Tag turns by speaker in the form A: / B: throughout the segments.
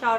A: 4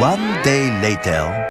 B: One day later.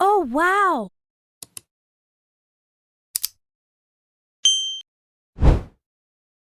B: Oh wow!